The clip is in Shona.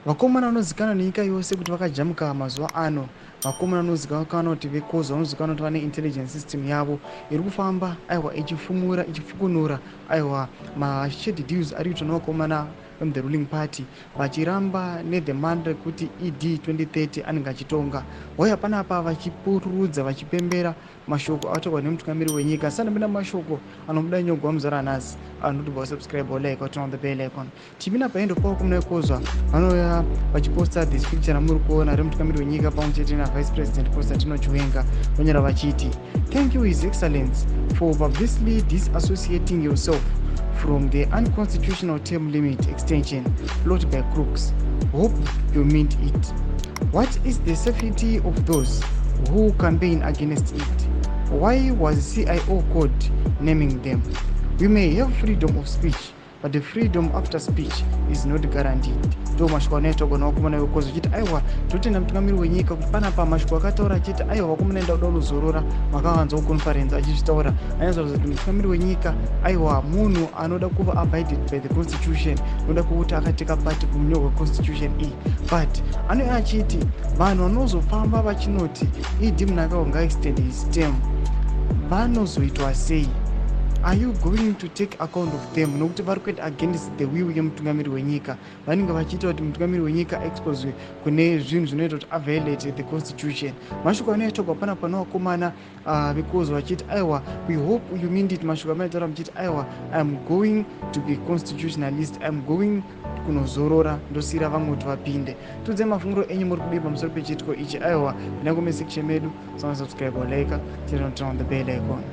vakomana vanozikanwa nenyika yose kuti vakajamuka mazuva ano, vakomana vanozikanwa kuti vekozo vanozikanwa kuti vane intelligence system yavo iri kufamba aiwa ichifumura ichifukunura aiwa mashade deals ari kuitwa nevakomana from the ruling party vachiramba nedemand rekuti ED 2030 anenge achitonga. Waya panapa vachipururudza vachipembera mashoko ataurwa nemutungamiri wenyika. Sandapinda mashoko anomuda nyogwa muzara nhasi anoti subscribe like turn on the bell icon. Timina paendo pawo kumnaekozwa vanoya vachiposta this picture ramuri kuona remutungamiri wenyika pamwe chete navice president Constantino Chiwenga vanyora vachiti thank you his excellence for purposely disassociating yourself from the unconstitutional term limit extension floated by crooks. Hope you meant it. What is the safety of those who campaign against it? Why was CIO code naming them? We may have freedom of speech, but the freedom after speech is not guaranteed. Do mashoko netogona wakomana wekozo chiti aiwa totenda mutungamiri wenyika kuti panapa mashoko akataura chiti aiwa vakomana enda kuda kuzorora makawanzawo conference achizvitaura anyaza kuti mutungamiri wenyika aiwa munhu anoda kuva abided by the constitution, anoda kuti akateka part kumunyorwa constitution iyi, but anoya achiti vanhu vanozofamba vachinoti idi Mnangagwa ngaextend his term vanozoitwa sei? Are you going to take account of them? Nokuti vari kuita against the will yemutungamiri wenyika. Vanenge vachiita kuti mutungamiri wenyika expose kune zvinhu zvinoita kuti aviolate the constitution. Mashoko anoitwa pana vakomana vekozo vachiti aiwa we hope you mean it. Mashoko amataura muchiti aiwa I am going to be constitutionalist, I am going kunozorora ndosira vamwe kuti vapinde. Tudze mafunguro enyu muri kudii pamusoro pechitiko ichi aiwa pinango mesection medu subscribe like turn on the bell icon.